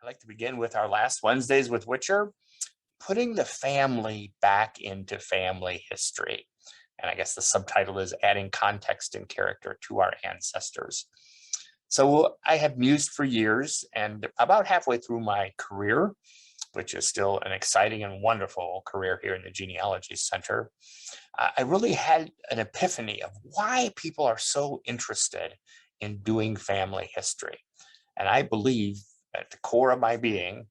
like to begin with our last Wednesdays with Witcher, putting the family back into family history. And I guess the subtitle is adding context and character to our ancestors. So I have mused for years, and about halfway through my career, which is still an exciting and wonderful career here in the Genealogy Center, I really had an epiphany of why people are so interested in doing family history. And I believe at the core of my being,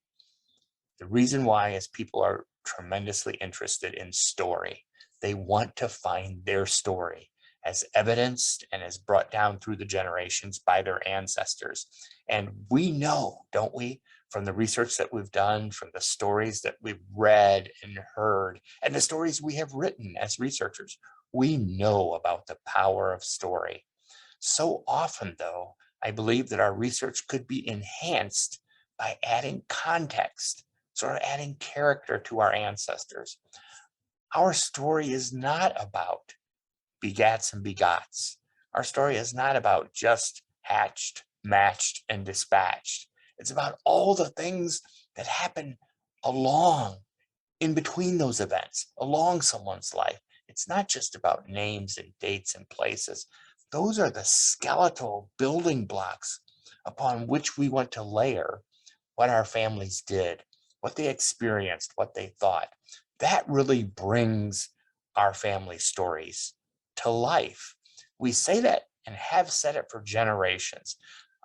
the reason why is people are tremendously interested in story. They want to find their story as evidenced and as brought down through the generations by their ancestors. And we know, don't we, from the research that we've done, from the stories that we've read and heard, and the stories we have written as researchers, we know about the power of story. So often, though, I believe that our research could be enhanced by adding context, sort of adding character to our ancestors. Our story is not about begats and begots. Our story is not about just hatched, matched, and dispatched. It's about all the things that happen along, in between those events, along someone's life. It's not just about names and dates and places. Those are the skeletal building blocks upon which we want to layer what our families did, what they experienced, what they thought. That really brings our family stories to life. We say that and have said it for generations.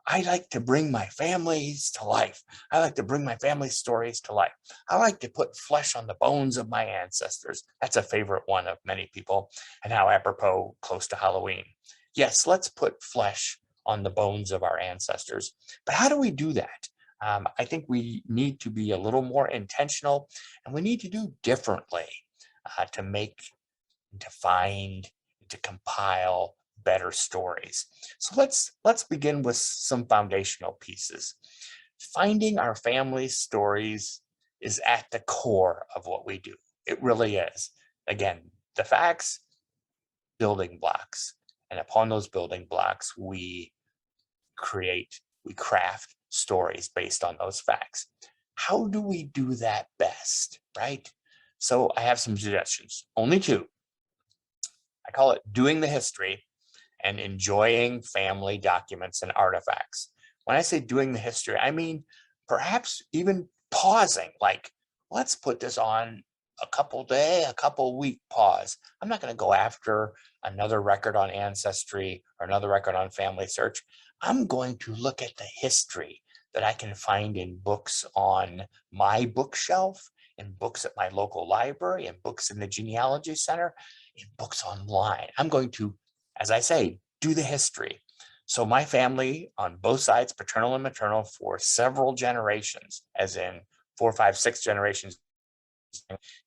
I like to bring my families to life. I like to bring my family stories to life. I like to put flesh on the bones of my ancestors. That's a favorite one of many people, and how apropos close to Halloween. Yes, let's put flesh on the bones of our ancestors. But how do we do that? I think we need to be a little more intentional, and we need to do differently to make, to find, to compile better stories. So let's begin with some foundational pieces. Finding our family stories is at the core of what we do. It really is. Again, the facts, building blocks. And upon those building blocks, we craft stories based on those facts. How do we do that best, right? So I have some suggestions, only two. I call it doing the history and enjoying family documents and artifacts. When I say doing the history, I mean perhaps even pausing, like, let's put this on a couple week pause. I'm not going to go after another record on ancestry or another record on family search. I'm going to look at the history that I can find in books on my bookshelf, in books at my local library, in books in the Genealogy Center, in books online. I'm going to, as I say, do the history. So my family on both sides, paternal and maternal, for several generations, as in 4, 5, 6 generations,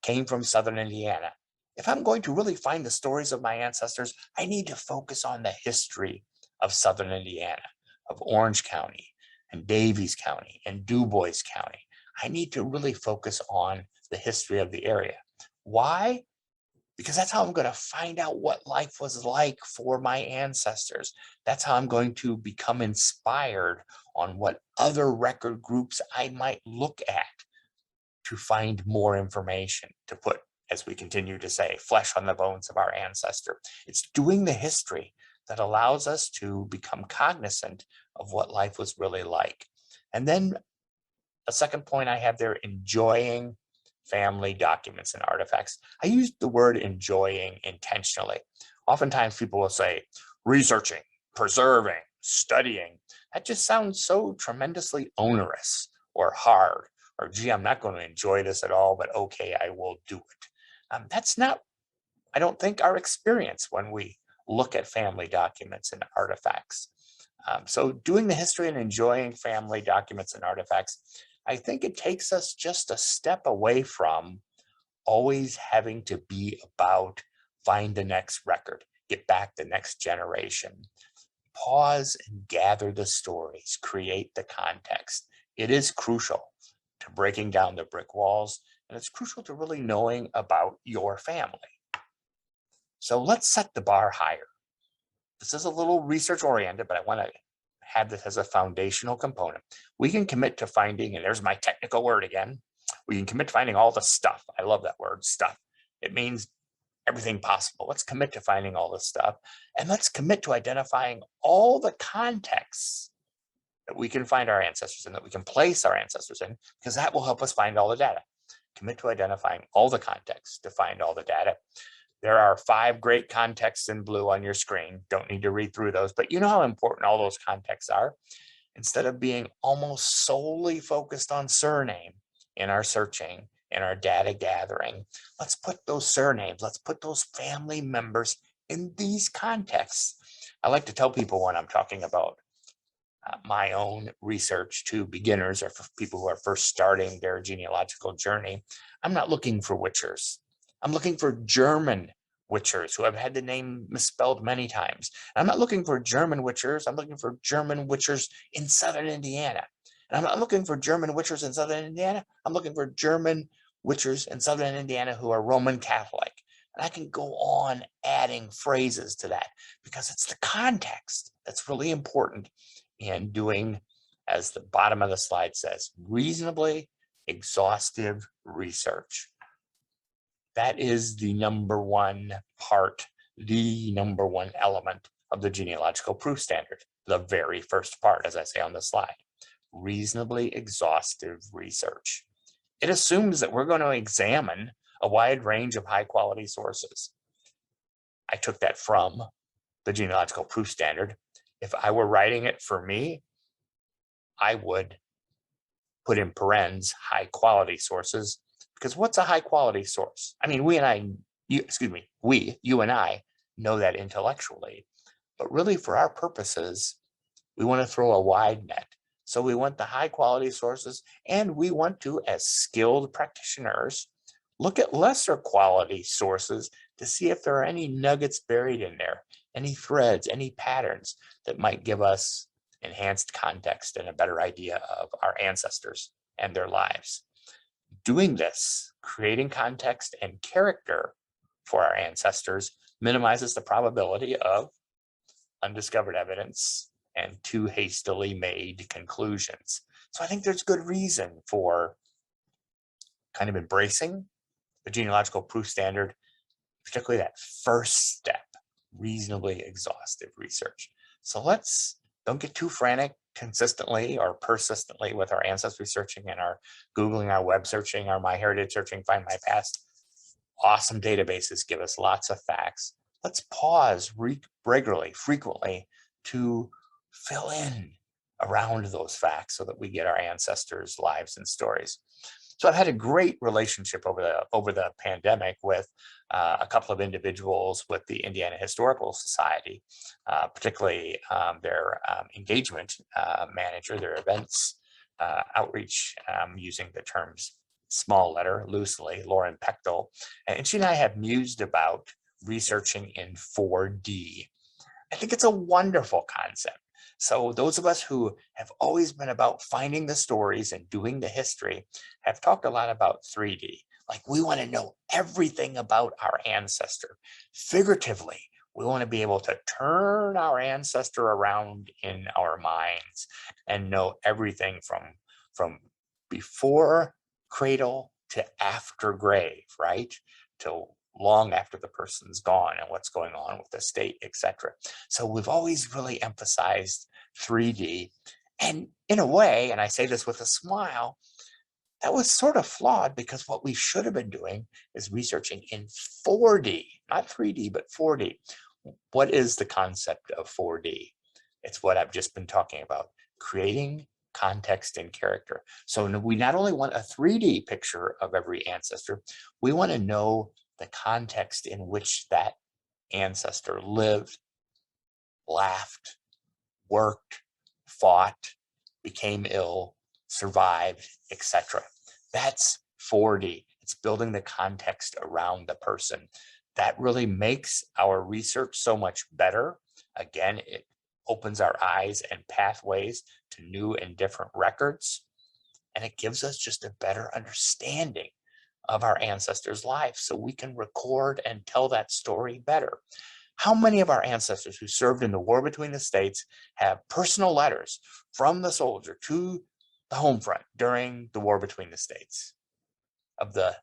came from Southern Indiana. If I'm going to really find the stories of my ancestors, I need to focus on the history of Southern Indiana, of Orange County and Daviess County and DuBois County. I need to really focus on the history of the area. Why? Because that's how I'm going to find out what life was like for my ancestors. That's how I'm going to become inspired on what other record groups I might look at to find more information, to put, as we continue to say, flesh on the bones of our ancestor. It's doing the history that allows us to become cognizant of what life was really like. And then a second point I have there, enjoying family documents and artifacts. I use the word enjoying intentionally. Oftentimes people will say researching, preserving, studying. That just sounds so tremendously onerous or hard, or gee, I'm not going to enjoy this at all, but okay, I will do it. That's not, I don't think, our experience when we look at family documents and artifacts. So doing the history and enjoying family documents and artifacts, I think it takes us just a step away from always having to be about find the next record, get back the next generation. Pause and gather the stories, create the context. It is crucial to breaking down the brick walls, and it's crucial to really knowing about your family. So let's set the bar higher. This is a little research oriented, but I want to have this as a foundational component, we can commit to finding, and there's my technical word again, we can commit to finding all the stuff. I love that word, stuff. It means everything possible. Let's commit to finding all this stuff, and let's commit to identifying all the contexts that we can find our ancestors in, that we can place our ancestors in, because that will help us find all the data. Commit to identifying all the contexts to find all the data. There are 5 great contexts in blue on your screen. Don't need to read through those, but you know how important all those contexts are. Instead of being almost solely focused on surname in our searching, in our data gathering, let's put those surnames, let's put those family members in these contexts. I like to tell people when I'm talking about my own research to beginners or for people who are first starting their genealogical journey, I'm not looking for witchers. I'm looking for German witchers who have had the name misspelled many times. I'm not looking for German witchers. I'm looking for German witchers in Southern Indiana. And I'm not looking for German witchers in Southern Indiana. I'm looking for German witchers in Southern Indiana who are Roman Catholic. And I can go on adding phrases to that because it's the context that's really important in doing, as the bottom of the slide says, reasonably exhaustive research. That is the number one part, the number one element of the genealogical proof standard, the very first part, as I say on the slide, reasonably exhaustive research. It assumes that we're going to examine a wide range of high quality sources. I took that from the genealogical proof standard. If I were writing it for me, I would put in parens high quality sources, because what's a high quality source? I mean, you and I know that intellectually, but really for our purposes, we want to throw a wide net. So we want the high quality sources, and we want to, as skilled practitioners, look at lesser quality sources to see if there are any nuggets buried in there, any threads, any patterns that might give us enhanced context and a better idea of our ancestors and their lives. Doing this, creating context and character for our ancestors, minimizes the probability of undiscovered evidence and too hastily made conclusions. So I think there's good reason for kind of embracing the genealogical proof standard, particularly that first step, reasonably exhaustive research. So don't get too frantic consistently or persistently with our ancestry searching and our Googling, our web searching, our MyHeritage searching, Find My Past. Awesome databases give us lots of facts. Let's pause regularly, frequently, to fill in around those facts so that we get our ancestors' lives and stories. So I've had a great relationship over the pandemic with a couple of individuals with the Indiana Historical Society, particularly their engagement manager, their events outreach, using the terms small letter loosely, Lauren Pechtel. And she and I have mused about researching in 4D. I think it's a wonderful concept. So those of us who have always been about finding the stories and doing the history have talked a lot about 3D. Like, we want to know everything about our ancestor. Figuratively, we want to be able to turn our ancestor around in our minds and know everything from before cradle to after grave, right? Till long after the person's gone and what's going on with the state, etc. So we've always really emphasized 3D. And in a way, and I say this with a smile, that was sort of flawed, because what we should have been doing is researching in 4D, not 3D, but 4D. What is the concept of 4D? It's what I've just been talking about, creating context and character. So we not only want a 3D picture of every ancestor, we want to know the context in which that ancestor lived, laughed, worked, fought, became ill, survived, etc. That's 4D. It's building the context around the person. That really makes our research so much better. Again, it opens our eyes and pathways to new and different records, and it gives us just a better understanding of our ancestors' lives, so we can record and tell that story better. How many of our ancestors who served in the war between the states have personal letters from the soldier to the home front during the war between the states? Of the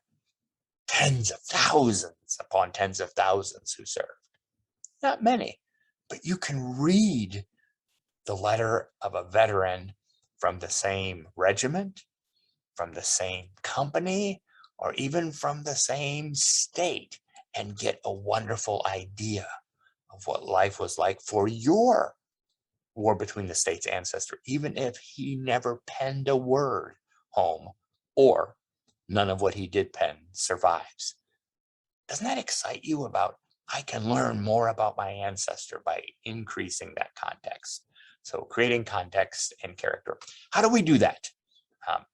tens of thousands upon tens of thousands who served? Not many, but you can read the letter of a veteran from the same regiment, from the same company, or even from the same state and get a wonderful idea of what life was like for your war between the states ancestor, even if he never penned a word home or none of what he did pen survives. Doesn't that excite you about, I can learn more about my ancestor by increasing that context? So creating context and character. How do we do that? Um,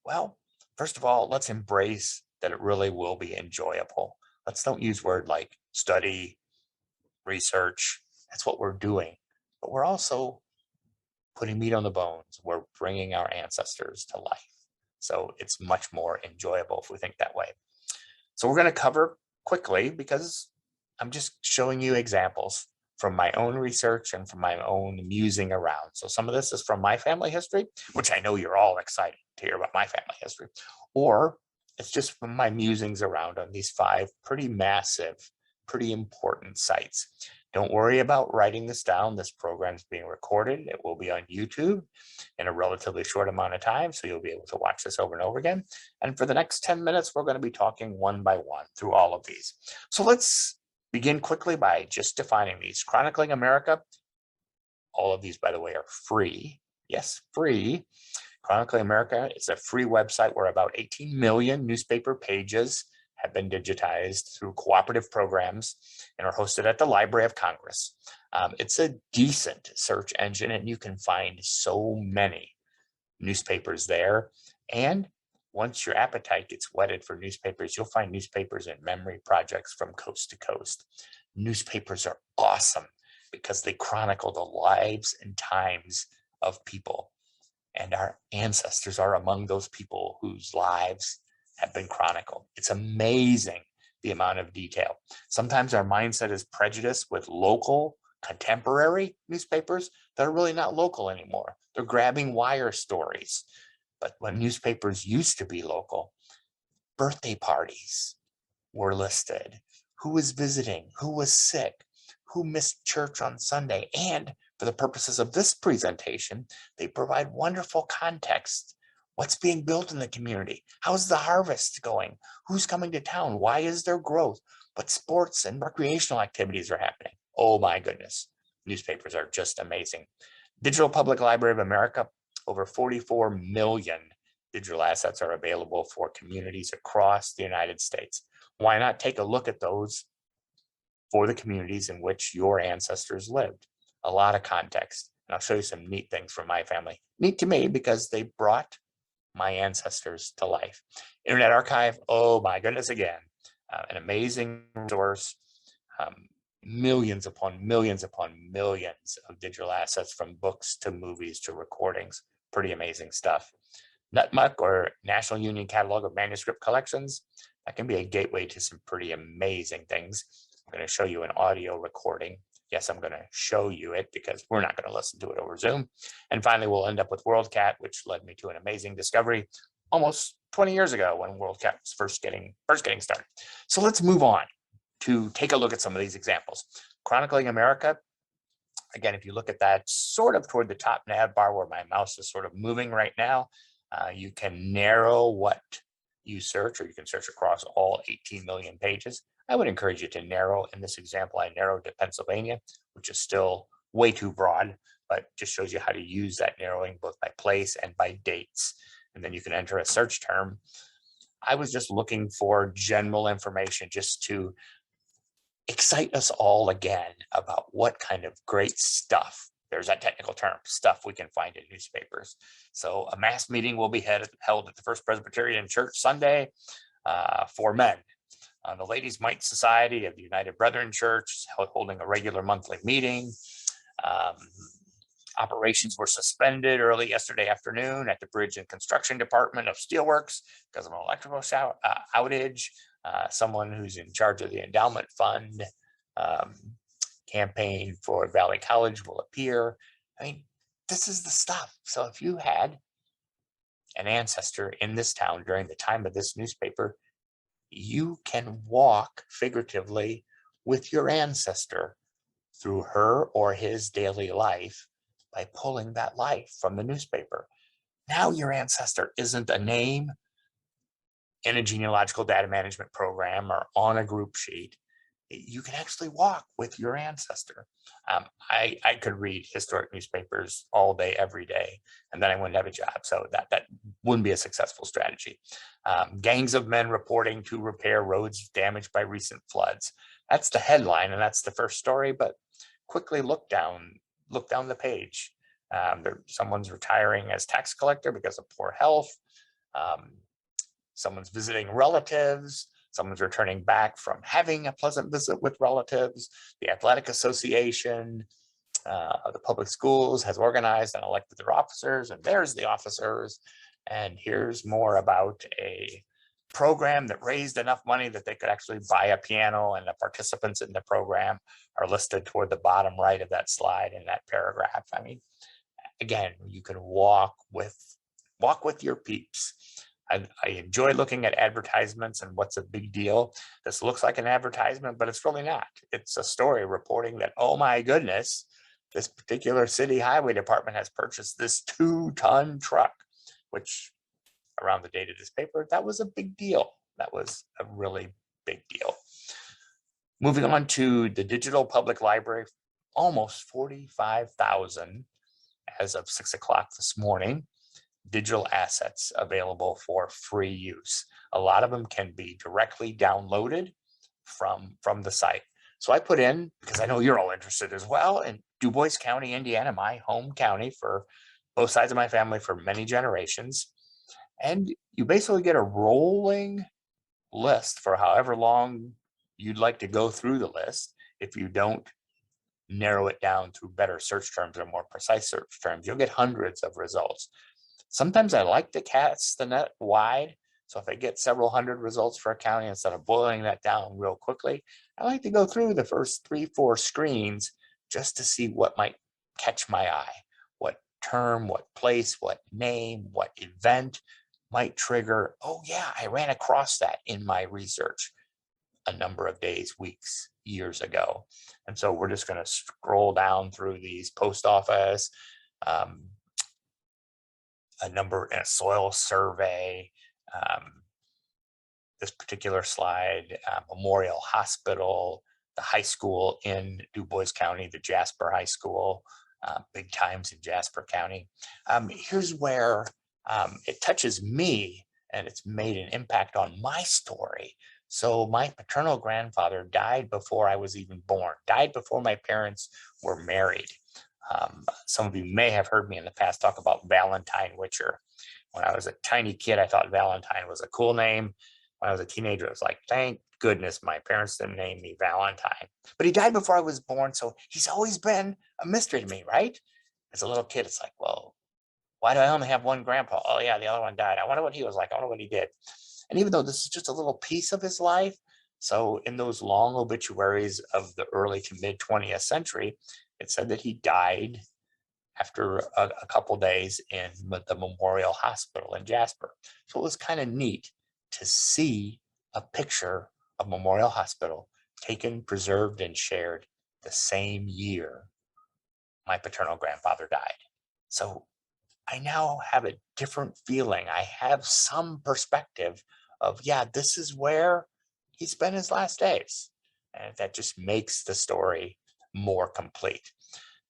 well, first of all, let's embrace that it really will be enjoyable. Let's don't use words like study, research. That's what we're doing. But we're also putting meat on the bones. We're bringing our ancestors to life. So it's much more enjoyable if we think that way. So we're going to cover quickly because I'm just showing you examples from my own research and from my own musing around. So some of this is from my family history, which I know you're all excited to hear about my family history, or it's just from my musings around on these 5 pretty massive, pretty important sites. Don't worry about writing this down. This program is being recorded. It will be on YouTube in a relatively short amount of time, so you'll be able to watch this over and over again. And for the next 10 minutes, we're going to be talking one by one through all of these. So let's begin quickly by just defining these. Chronicling America, all of these, by the way, are free. Yes, free. Chronicling America is a free website where about 18 million newspaper pages have been digitized through cooperative programs and are hosted at the Library of Congress. It's a decent search engine, and you can find so many newspapers there. And once your appetite gets whetted for newspapers, you'll find newspapers and memory projects from coast to coast. Newspapers are awesome because they chronicle the lives and times of people. And our ancestors are among those people whose lives have been chronicled. It's amazing the amount of detail. Sometimes our mindset is prejudiced with local, contemporary newspapers that are really not local anymore. They're grabbing wire stories. But when newspapers used to be local, birthday parties were listed, who was visiting, who was sick, who missed church on Sunday. And for the purposes of this presentation, they provide wonderful context. What's being built in the community? How's the harvest going? Who's coming to town? Why is there growth? What sports and recreational activities are happening? Oh my goodness. Newspapers are just amazing. Digital Public Library of America, over 44 million digital assets are available for communities across the United States. Why not take a look at those for the communities in which your ancestors lived? A lot of context. And I'll show you some neat things from my family. Neat to me because they brought my ancestors to life. Internet Archive, oh my goodness, again, an amazing resource. Millions upon millions upon millions of digital assets, from books to movies to recordings. Pretty amazing stuff. NUTMUC, or National Union Catalog of Manuscript Collections, that can be a gateway to some pretty amazing things. I'm going to show you an audio recording. Yes, I'm going to show you it because we're not going to listen to it over Zoom. And finally, we'll end up with WorldCat, which led me to an amazing discovery almost 20 years ago when WorldCat was first getting started. So let's move on to take a look at some of these examples. Chronicling America, again, if you look at that sort of toward the top nav bar where my mouse is sort of moving right now, you can narrow what you search, or you can search across all 18 million pages. I would encourage you to narrow. In this example, I narrowed to Pennsylvania, which is still way too broad, but just shows you how to use that narrowing both by place and by dates. And then you can enter a search term. I was just looking for general information just to excite us all again about what kind of great stuff, there's that technical term, stuff we can find in newspapers. So a mass meeting will be held at the First Presbyterian Church Sunday for men. The Ladies' Mite Society of the United Brethren Church is holding a regular monthly meeting. Operations were suspended early yesterday afternoon at the Bridge and Construction Department of Steelworks because of an electrical outage. Someone who's in charge of the endowment fund campaign for Valley College will appear. I mean, this is the stuff. So if you had an ancestor in this town during the time of this newspaper, you can walk figuratively with your ancestor through her or his daily life by pulling that life from the newspaper. Now your ancestor isn't a name in a genealogical data management program or on a group sheet. You can actually walk with your ancestor. I could read historic newspapers all day, every day, and then I wouldn't have a job. So that wouldn't be a successful strategy. Gangs of men reporting to repair roads damaged by recent floods. That's the headline, and that's the first story. But quickly look down the page. Someone's retiring as tax collector because of poor health. Someone's visiting relatives. Someone's returning back from having a pleasant visit with relatives. The Athletic Association of the public schools has organized and elected their officers, and there's the officers. And here's more about a program that raised enough money that they could actually buy a piano, and the participants in the program are listed toward the bottom right of that slide in that paragraph. I mean, again, you can walk with your peeps. I enjoy looking at advertisements and what's a big deal. This looks like an advertisement, but it's really not. It's a story reporting that, oh my goodness, this particular city highway department has purchased this 2-ton truck, which around the date of this paper, that was a big deal. That was a really big deal. Moving on to the digital public library, almost 45,000 as of 6 o'clock this morning. Digital assets available for free use. A lot of them can be directly downloaded from the site. So I put in, because I know you're all interested as well, in Du Bois County, Indiana, my home county for both sides of my family for many generations. And you basically get a rolling list for however long you'd like to go through the list. If you don't narrow it down through better search terms or more precise search terms, you'll get hundreds of results. Sometimes I like to cast the net wide. So if I get several hundred results for a county, instead of boiling that down real quickly, I like to go through the first 3-4 screens just to see what might catch my eye, what term, what place, what name, what event might trigger, oh yeah, I ran across that in my research a number of days, weeks, years ago. And so we're just going to scroll down through these: post office, a number in a soil survey, this particular slide, Memorial Hospital, the high school in Du Bois County, the Jasper High School, big times in Jasper County. Here's where it touches me, and it's made an impact on my story. So my paternal grandfather died before I was even born, died before my parents were married. Some of you may have heard me in the past talk about Valentine Witcher. When I was a tiny kid, I thought Valentine was a cool name. When I was a teenager, I was like, thank goodness my parents didn't name me Valentine. But he died before I was born, so he's always been a mystery to me, right? As a little kid, it's like, well, why do I only have one grandpa? Oh yeah, the other one died. I wonder what he was like. I wonder what he did. And even though this is just a little piece of his life, so in those long obituaries of the early to mid 20th century, it said that he died after a couple days in the Memorial Hospital in Jasper. So it was kind of neat to see a picture of Memorial Hospital taken, preserved, and shared the same year my paternal grandfather died. So I now have a different feeling. I have some perspective of, yeah, this is where he spent his last days. And that just makes the story more complete.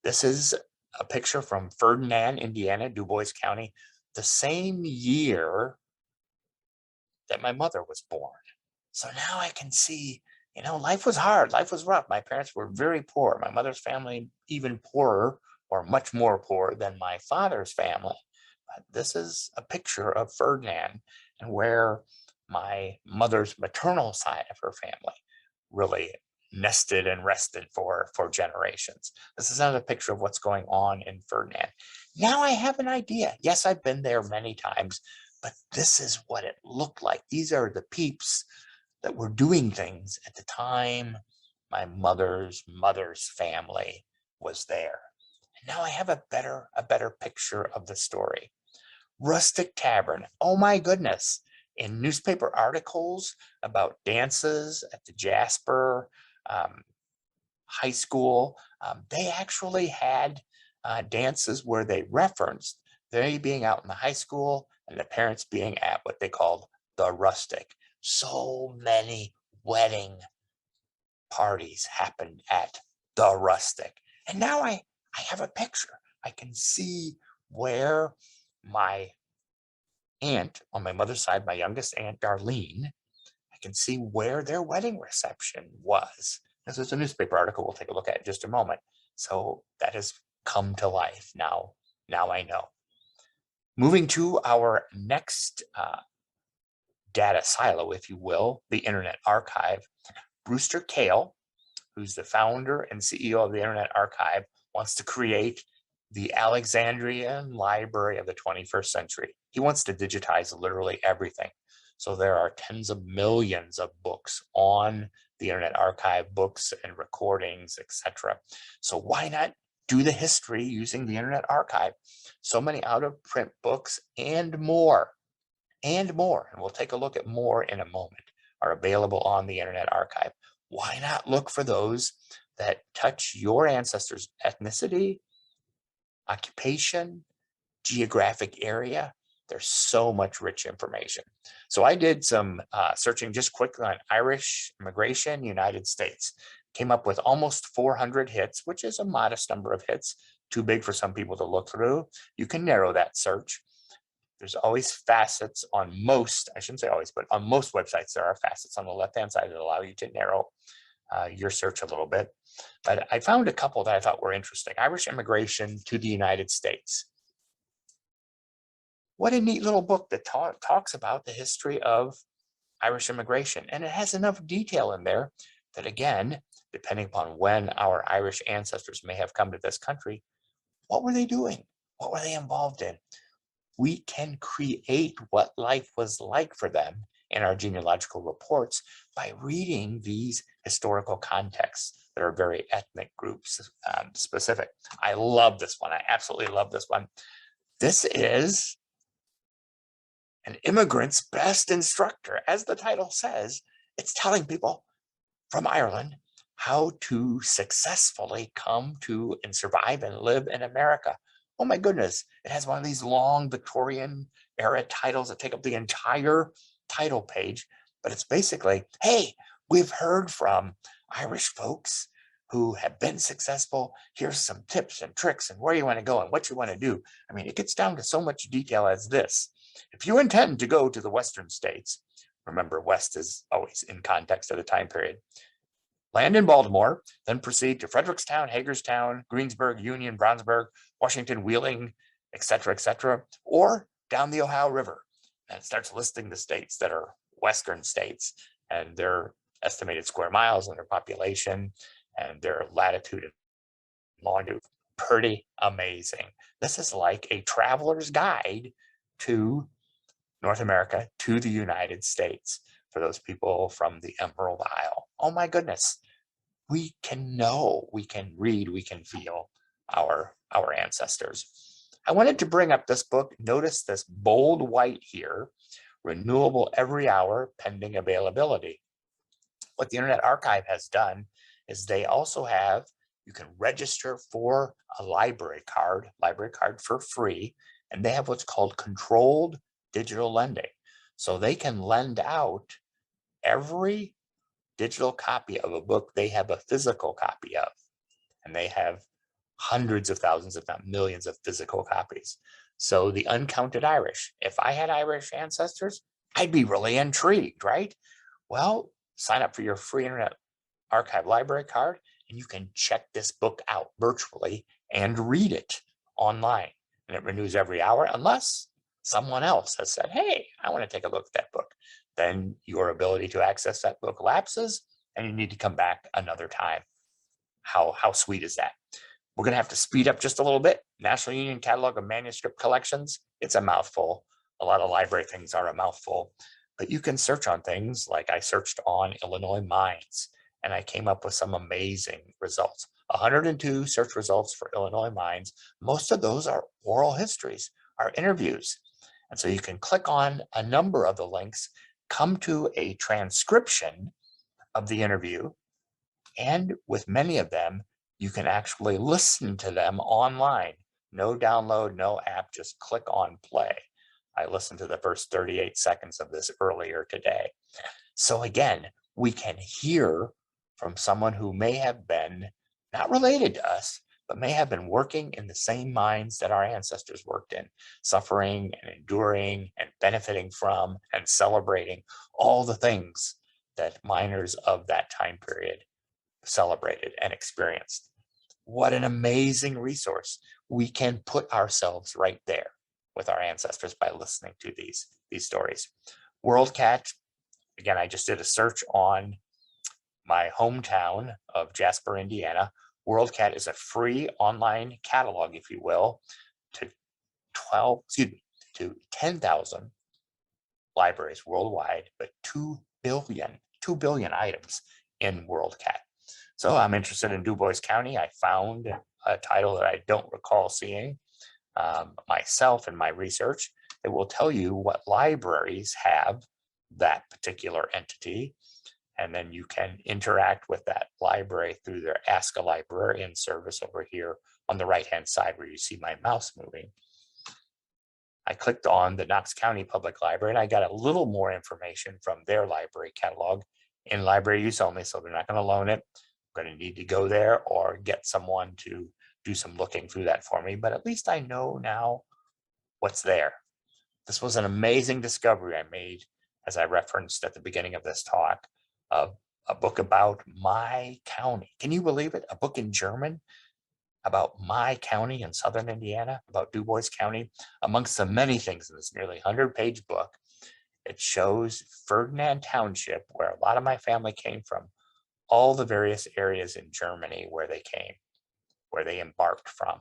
This is a picture from Ferdinand, Indiana, Du Bois County, the same year that my mother was born. So now I can see, life was hard. Life was rough. My parents were very poor. My mother's family, even poorer or much more poor than my father's family. But this is a picture of Ferdinand and where my mother's maternal side of her family really nested and rested for generations. This is another picture of what's going on in Ferdinand. Now I have an idea. Yes, I've been there many times, but this is what it looked like. These are the peeps that were doing things at the time my mother's mother's family was there. And now I have a better picture of the story. Rustic tavern. Oh my goodness. In newspaper articles about dances at the Jasper High School, they actually had dances where they referenced they being out in the high school and the parents being at what they called the rustic. So many wedding parties happened at the rustic. And now I have a picture. I can see where my aunt on my mother's side, my youngest aunt, Darlene, I can see where their wedding reception was. This is a newspaper article we'll take a look at in just a moment. So that has come to life now. Now I know. Moving to our next data silo, if you will, the Internet Archive. Brewster Kahle, who's the founder and CEO of the Internet Archive, wants to create the Alexandrian Library of the 21st century. He wants to digitize literally everything. So there are tens of millions of books on the Internet Archive, books and recordings, etc. So why not do the history using the Internet Archive? So many out-of-print books and more, and we'll take a look at more in a moment, are available on the Internet Archive. Why not look for those that touch your ancestors' ethnicity, occupation, geographic area? There's so much rich information. So I did some searching just quickly on Irish immigration, United States. Came up with almost 400 hits, which is a modest number of hits, too big for some people to look through. You can narrow that search. There's always facets on most, I shouldn't say always, but on most websites, there are facets on the left-hand side that allow you to narrow your search a little bit. But I found a couple that I thought were interesting. Irish immigration to the United States. What a neat little book that talks about the history of Irish immigration. And it has enough detail in there that, again, depending upon when our Irish ancestors may have come to this country, what were they doing? What were they involved in? We can create what life was like for them in our genealogical reports by reading these historical contexts that are very ethnic groups specific. I love this one. I absolutely love this one. This is an immigrant's best instructor. As the title says, it's telling people from Ireland how to successfully come to and survive and live in America. Oh my goodness, it has one of these long Victorian era titles that take up the entire title page, but it's basically, hey, we've heard from Irish folks who have been successful. Here's some tips and tricks and where you want to go and what you want to do. I mean, it gets down to so much detail as this. If you intend to go to the Western states, remember West is always in context of the time period, land in Baltimore, then proceed to Frederickstown, Hagerstown, Greensburg, Union, Brownsburg, Washington, Wheeling, etc., or down the Ohio River. And it starts listing the states that are Western states and their estimated square miles and their population and their latitude and longitude. Pretty amazing. This is like a traveler's guide to North America, to the United States, for those people from the Emerald Isle. Oh my goodness. We can know, we can read, we can feel our ancestors. I wanted to bring up this book. Notice this bold white here, renewable every hour, pending availability. What the Internet Archive has done is they also have, you can register for a library card for free, and they have what's called controlled digital lending. So they can lend out every digital copy of a book they have a physical copy of, and they have hundreds of thousands, if not millions, of physical copies. So the uncounted Irish, if I had Irish ancestors, I'd be really intrigued, right? Well, sign up for your free Internet Archive library card, and you can check this book out virtually and read it online. And it renews every hour unless someone else has said, hey, I want to take a look at that book. Then your ability to access that book lapses and you need to come back another time. How sweet is that? We're going to have to speed up just a little bit. National Union Catalog of Manuscript Collections, it's a mouthful. A lot of library things are a mouthful, but you can search on things like I searched on Illinois mines and I came up with some amazing results. 102 search results for Illinois mines. Most of those are oral histories, are interviews. And so you can click on a number of the links, come to a transcription of the interview, and with many of them, you can actually listen to them online. No download, no app, just click on play. I listened to the first 38 seconds of this earlier today. So again, we can hear from someone who may have been not related to us, but may have been working in the same mines that our ancestors worked in, suffering and enduring and benefiting from and celebrating all the things that miners of that time period celebrated and experienced. What an amazing resource. We can put ourselves right there with our ancestors by listening to these stories. WorldCat, again, I just did a search on my hometown of Jasper, Indiana. WorldCat is a free online catalog, if you will, to 10,000 libraries worldwide, but 2 billion items in WorldCat. So I'm interested in Du Bois County. I found a title that I don't recall seeing myself in my research. It will tell you what libraries have that particular entity, and then you can interact with that library through their Ask a Librarian service over here on the right-hand side where you see my mouse moving. I clicked on the Knox County Public Library, and I got a little more information from their library catalog in library use only, so they're not going to loan it. I'm going to need to go there or get someone to do some looking through that for me, but at least I know now what's there. This was an amazing discovery I made, as I referenced at the beginning of this talk, of a book about my county. Can you believe it? A book in German about my county in southern Indiana, about Du Bois County. Amongst the many things in this nearly 100-page book, it shows Ferdinand Township, where a lot of my family came from, all the various areas in Germany where they came, where they embarked from.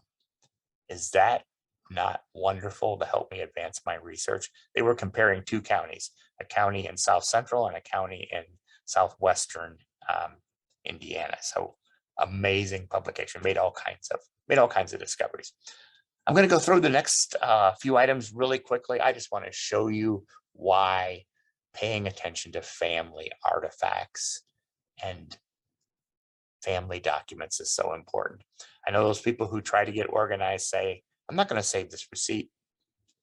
Is that not wonderful to help me advance my research? They were comparing two counties, a county in South Central and a county in Southwestern Indiana. So amazing publication, made all kinds of discoveries. I'm going to go through the next few items really quickly. I just want to show you why paying attention to family artifacts and family documents is so important. I know those people who try to get organized say, I'm not going to save this receipt.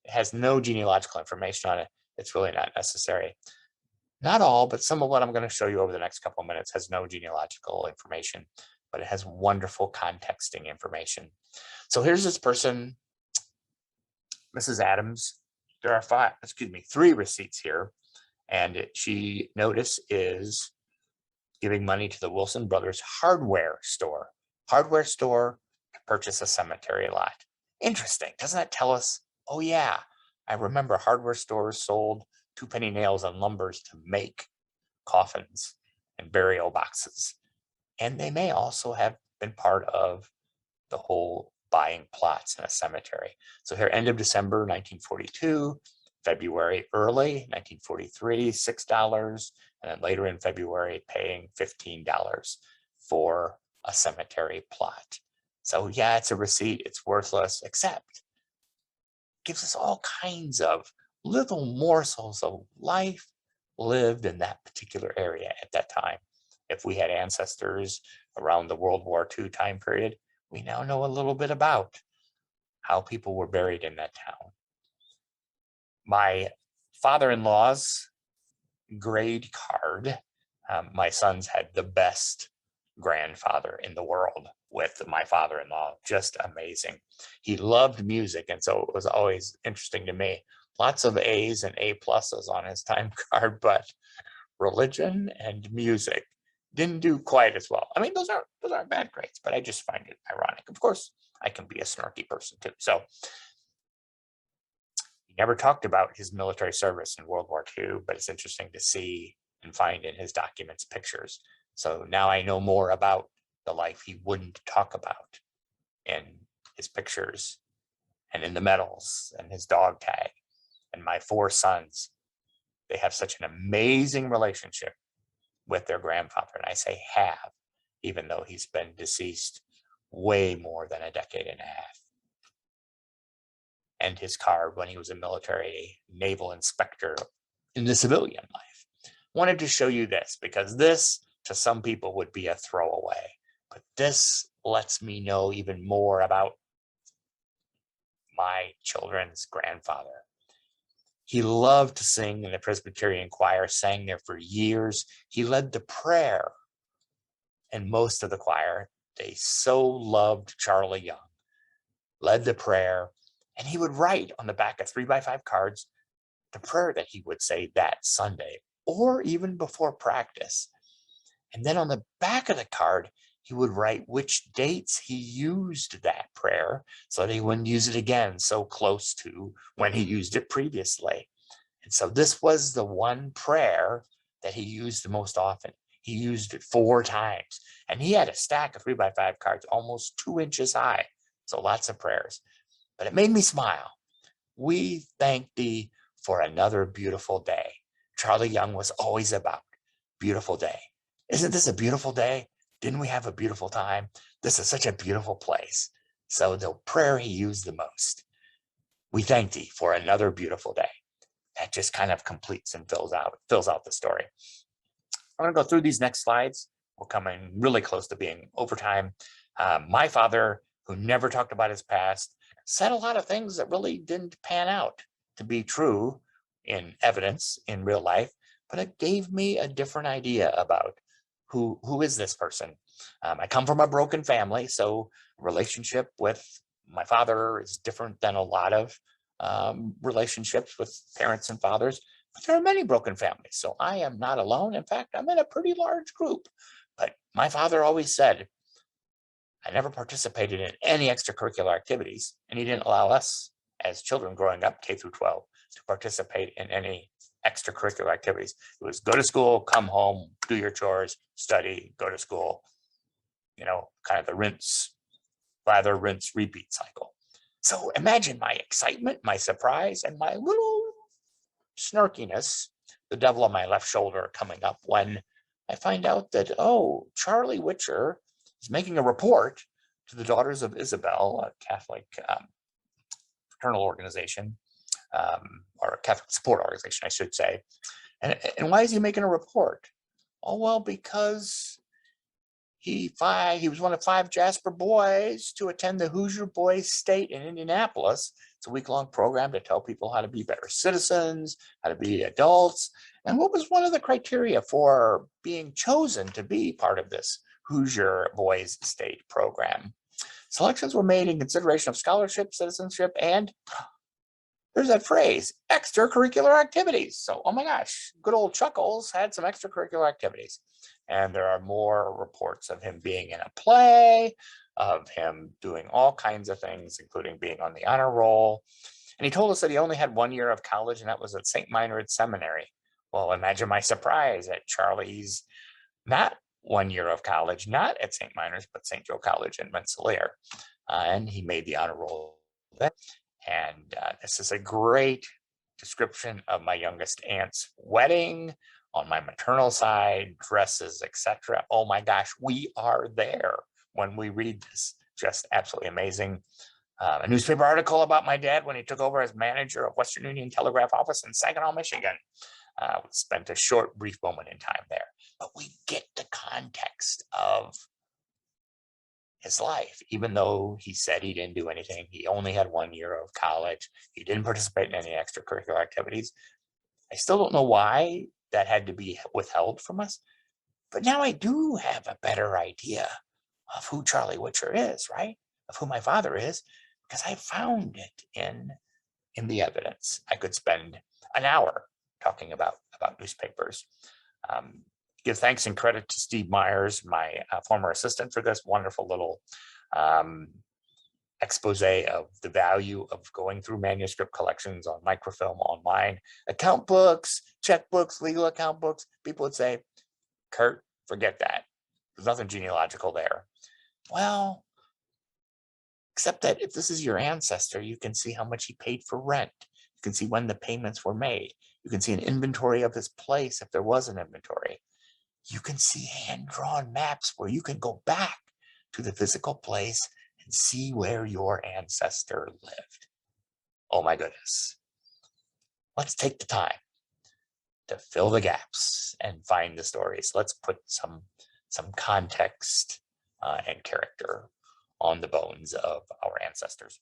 It has no genealogical information on it. It's really not necessary. Not all, but some of what I'm going to show you over the next couple of minutes has no genealogical information, but it has wonderful contexting information. So here's this person, Mrs. Adams. There are 3 receipts here, and she, notice, is giving money to the Wilson Brothers hardware store to purchase a cemetery lot. Interesting. Doesn't that tell us, oh yeah, I remember hardware stores sold 2-penny nails and lumbers to make coffins and burial boxes. And they may also have been part of the whole buying plots in a cemetery. So here, end of December 1942, February early 1943, $6, and then later in February paying $15 for a cemetery plot. So yeah, it's a receipt, it's worthless, except it gives us all kinds of little morsels of life lived in that particular area at that time. If we had ancestors around the World War II time period, we now know a little bit about how people were buried in that town. My father-in-law's grade card, my sons had the best grandfather in the world with my father-in-law, just amazing. He loved music, and so it was always interesting to me. Lots of A's and A pluses on his time card, but religion and music didn't do quite as well. I mean, those aren't bad grades, but I just find it ironic. Of course, I can be a snarky person too. So he never talked about his military service in World War II, but it's interesting to see and find in his documents pictures. So now I know more about the life he wouldn't talk about in his pictures and in the medals and his dog tag. And my 4 sons, they have such an amazing relationship with their grandfather. And I say have, even though he's been deceased way more than a decade and a half. And his card when he was a military naval inspector in the civilian life. Wanted to show you this because this to some people would be a throwaway, but this lets me know even more about my children's grandfather. He loved to sing in the Presbyterian choir, sang there for years. He led the prayer, and most of the choir, they so loved Charlie Young, led the prayer, and he would write on the back of 3x5 cards the prayer that he would say that Sunday, or even before practice. And then on the back of the card, he would write which dates he used that prayer so that he wouldn't use it again so close to when he used it previously. And so this was the one prayer that he used the most often. He used it 4 times. And he had a stack of 3x5 cards almost 2 inches high. So lots of prayers. But it made me smile. We thank thee for another beautiful day. Charlie Young was always about beautiful day. Isn't this a beautiful day? Didn't we have a beautiful time? This is such a beautiful place. So the prayer he used the most. We thank thee for another beautiful day. That just kind of completes and fills out the story. I'm going to go through these next slides. We're coming really close to being overtime. My father, who never talked about his past, said a lot of things that really didn't pan out to be true in evidence in real life, but it gave me a different idea about who is this person. I come from a broken family, so relationship with my father is different than a lot of relationships with parents and fathers, but there are many broken families, so I am not alone. In fact, I'm in a pretty large group. But my father always said, I never participated in any extracurricular activities, and he didn't allow us as children growing up, K through 12, to participate in any extracurricular activities. It was go to school, come home, do your chores, study, go to school, kind of the rinse, lather, rinse, repeat cycle. So imagine my excitement, my surprise, and my little snarkiness, the devil on my left shoulder coming up when I find out that, oh, Charlie Witcher is making a report to the Daughters of Isabel, a Catholic fraternal organization, or a Catholic support organization, I should say. And why is he making a report? Oh, well, because he was one of 5 Jasper boys to attend the Hoosier Boys State in Indianapolis. It's a week-long program to tell people how to be better citizens, how to be adults. And what was one of the criteria for being chosen to be part of this Hoosier Boys State program? Selections were made in consideration of scholarship, citizenship, and there's that phrase, extracurricular activities. So, oh my gosh, good old Chuckles had some extracurricular activities. And there are more reports of him being in a play, of him doing all kinds of things, including being on the honor roll. And he told us that he only had 1 year of college, and that was at St. Meinrad Seminary. Well, imagine my surprise at Charlie's not 1 year of college, not at St. Meinrad's, but St. Joe College in Rensselaer. And he made the honor roll then. And this is a great description of my youngest aunt's wedding on my maternal side, dresses, etc. Oh my gosh, we are there when we read this. Just absolutely amazing. A newspaper article about my dad when he took over as manager of Western Union Telegraph Office in Saginaw, Michigan. We spent a short, brief moment in time there. But we get the context of his life, even though he said he didn't do anything. He only had 1 year of college. He didn't participate in any extracurricular activities. I still don't know why that had to be withheld from us, but now I do have a better idea of who Charlie Witcher is, right? Of who my father is, because I found it in the evidence. I could spend an hour talking about newspapers. Give thanks and credit to Steve Myers, my former assistant, for this wonderful little expose of the value of going through manuscript collections on microfilm online, account books, checkbooks, legal account books. People would say, Kurt, forget that. There's nothing genealogical there. Well, except that if this is your ancestor, you can see how much he paid for rent. You can see when the payments were made. You can see an inventory of his place if there was an inventory. you can see hand-drawn maps where you can go back to the physical place and see where your ancestor lived. Oh my goodness. Let's take the time to fill the gaps and find the stories. Let's put some context and character on the bones of our ancestors.